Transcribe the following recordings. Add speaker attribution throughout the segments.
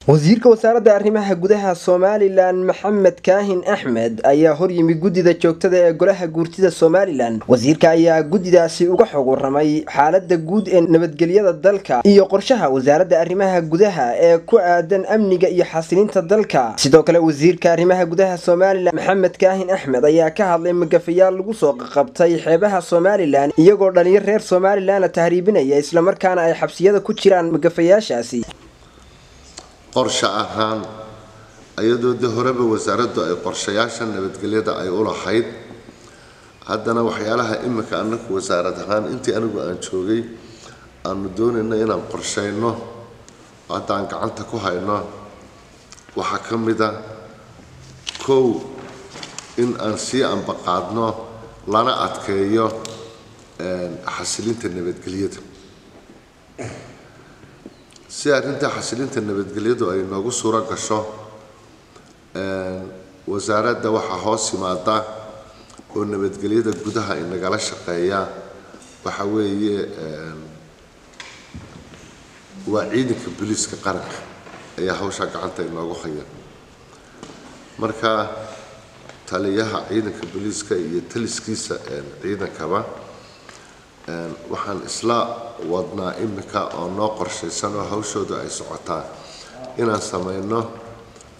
Speaker 1: wasiirka wasaaradda arrimaha gudaha Somaliland Maxamed Kaahin Axmed ayaa hor yimi gudida joogtada ee golaha guurtida Somaliland. wasiirka ayaa gudidaasi uga xog waramay xaaladda guud ee nabadgelyada dalka iyo qorshaha wasaaradda arrimaha gudaha ee ku aadan amniga iyo xasilinta dalka. sidoo kale wasiirka arrimaha gudaha Somaliland Maxamed Kaahin Axmed ayaa ka hadlay magafayaal lagu soo qabtay xeebaha Somaliland iyagoo dhalinyaro reer Somaliland la tahriibinaya isla markaana ay xabsiyada ku jiraan magafayaashaasi.
Speaker 2: qorshe ahaan ayadoo horeba wasaaraddu ay qorshayaashan nabadgelyada ay u lahayd haddana waxyaalaha imika anagu wasaarad ahaan intii anigu aan joogay aanu doonayna inaan qorsheyno haddaan gacanta ku hayno waxaa ka mid ah kow in aan sii ambaqaadno lana adkeeyo xasilinta nabadgelyada si arrinta xasilinta nabadgelyadu ay noogu suura gasho wasaaradda waxaa hoos yimaada oo nabadgelyada gudaha inagala shaqeeya waxa weeye waa ciidanka booliiska qaranka ayaa hawsha gacanta inoogu haya marka taliyaha ciidanka booliiska iyo taliskiisa ciidankaba waxaan isla wadnaa imika oo noo qorshaysan oo hawshooda ay socotaa inaan samayno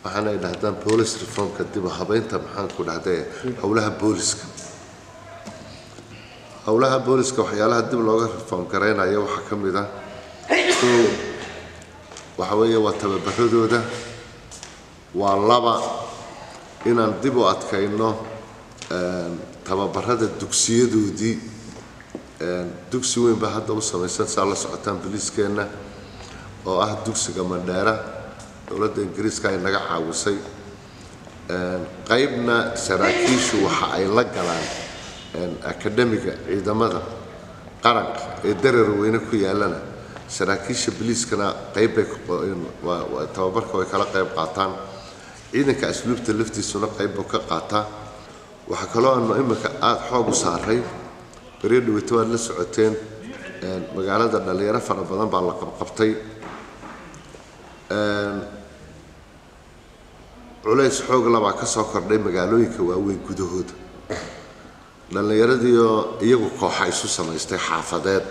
Speaker 2: waxaan ay dhahdaan police reformka dib u habeynta maxaan ku dhahday howlaha booliska waxyaalaha dib looga reform gareynayo waxaa ka mid ah waxa weeye waa tababaradooda waa laba inaan dib u adkayno tababarada dugsiyadoodii dugsi weyn baa hadda u samaysan saa la socotaan booliiskeena oo ah dugsiga Mandheera dowladda Ingiriiska ay naga caawisay qaybna saraakiishu waxa ay la galaan akademiga ciidamada qaranka ee darar weyne ku yaalana saraakiisha booliiskana qayb waa tababarka way kala qayb qaataan ciidanka asluubta laftiisuna qayb ka qaataa waxa kaloo aanu imika aad xoog u saaray بريد ويتوال لسعتين مقالة اللي رفع رمضان بالله قبطي عليس حوق لما كسر لي مقالوي كواوي جدود لأن يرديو يجو قاحيسو سما استحافظات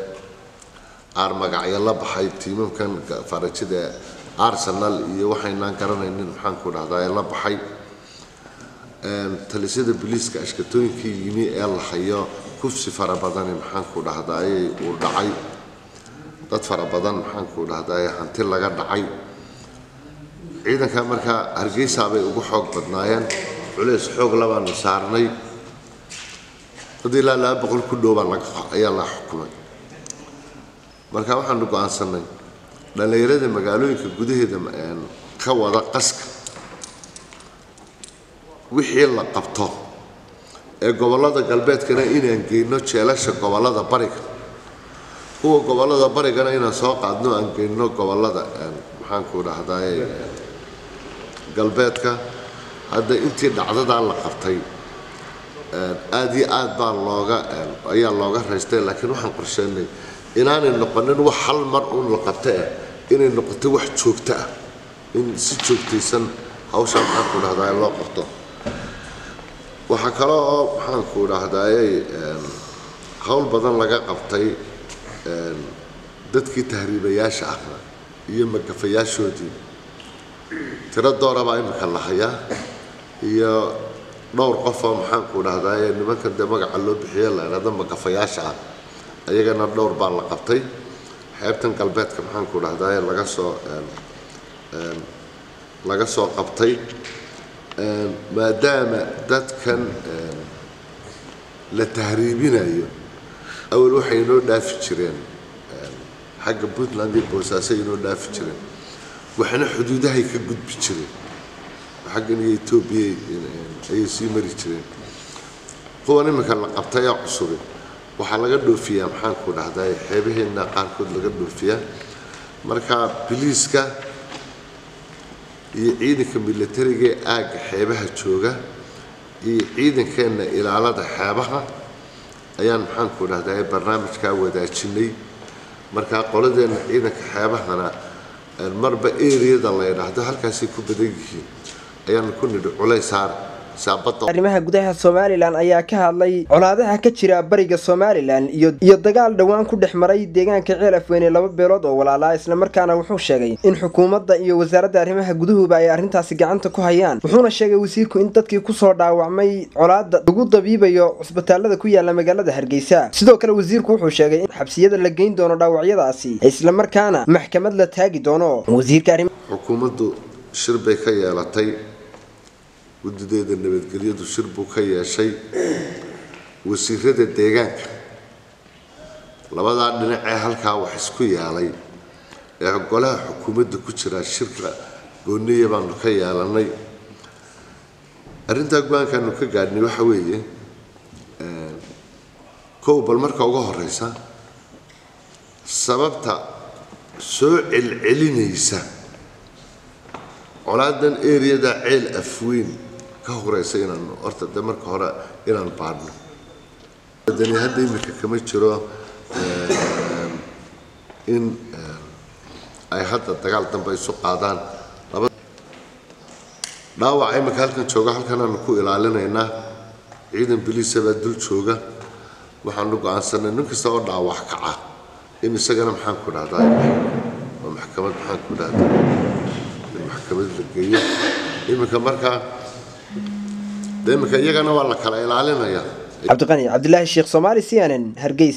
Speaker 2: أرمج عيلا بحي تيم ممكن فرج ده أرسنال يوحينا كرنا إن نحنكون هذا يلا بحي تلسيد البوليس كأشكتون كي يمي الحياة كفس فربضان محنكو لهداي ودعي dad fara badan maxaan ku dhahday hanti laga dhacay ciidanka marka Hargeysa bay ugu xoog badnaayeen culeys xoog labaan saarnay hadii la boqol ku dhooban ayaa la xukumay marka waxaan go'aansanay dhalinyarada magaalooyinka gudaheeda ka wada qaska wixii la qabto ee gobolada galbeedkana inaan geeyno jeelasha gobolada bariga kuwa gobolada barigana inaan soo qaadno aan geeyno gobolada maxaan ku dhahday galbeedka hadda intii dhacdada la qabtay aad iyo aad baa looga raystay laakiin waxaan qorsheynay inaanay noqonin wax hal mar uun la qabtay inay noqoto wax joogto ah in si joogtaysan hawsha maxaan ku dhahday loo qabto waxa kale oo maxaan ku dhahday hawl badan laga qabtay dadkii tahriibayaasha ah iyo magafayaashoodii tira dooraba imika la hayaa iyo dhowr qof oo maxaan ku dhahday nimanka magaca loo bixiyay la yiraahdo magafayaasha ah ayagana dhowr baa la qabtay xeebtan galbeedka maxaan ku dhahday laga soo qabtay maadaama dadkan la tahriibinayo awal waxay noo dhaafi jireen xagga Puntland iyo Boosaaso inoo dhaafi jireen waxna xuduudaha ka gudbi jireen xaggan Itoobiya ay sii mari jireen kuwan imika la qabtay cusub waxa laga dhoofiyaa maxaan ku dhahday xeebaheena qaarkood laga dhoofiyaa marka biliiska iyo ciidanka militariga aaga xeebaha jooga iyo ciidankeena ilaalada xeebaha ayaan maxaan ku dhahday barnaamijka wadaajinay marka qoladeena ciidanka xeebahana marba area-da la yiraahdo halkaasay ku badan yihiin ayaan ku nidhi culays saar saabada
Speaker 1: arrimaha gudaha Soomaaliland ayaa ka hadlay colaadaha ka jira bariga Soomaaliland iyo dagaal dhawaan ku dhexmaray deegaanka Ceelafweyne laba beelood oo walaala isla markaana wuxuu sheegay in xukuumadda iyo wasaaradda arrimaha gudaha ay arrintaasi gacanta ku hayaan wuxuuna sheegay wasiirku in dadkii ku soo dhaawacmay colaada ugu dabiibayo isbitaalada ku yaala magaalada Hargeysa sidoo kale wasiirku wuxuu sheegay in xabsiyada la geyn doono dhaawacyadaasi isla markaana maxkamad la taagi doono wasiirka
Speaker 2: xukuumaddu shir bay ka yeelatay gudideeda nabadgelyadu shir buu ka yeeshay wasiirada deegaanka labada dhinac ee halka wax isku yaalay ee golaha xukuumadda ku jira shirka gooniye baan ka yeelanay arinta go'aankan ka gaadhnay waxa weeye bal marka ugu horeysa sababta soo celcelinaysa colaadan area-da ceel afweyn ka horeysa inaan horta marka hore inaan baadno dadani hadda imika kama jiro in ay hadda dagaal dambe isu qaadaan dhaawac imika halkan jooga halkan aan ku ilaalinaynaa ciidan biliis baa dul jooga waxaan u go'aansanay nin kasta oo dhaawac kaca in isagana maxaan ku dhahdaa maxkamad maxaan ku dhahdaa maxkamad la geeyo imika marka imika iyagana waa la kala ilaalinayaa
Speaker 1: Cabdiqani Cabdullaahi Sheekh Soomaali CNN Hargeysa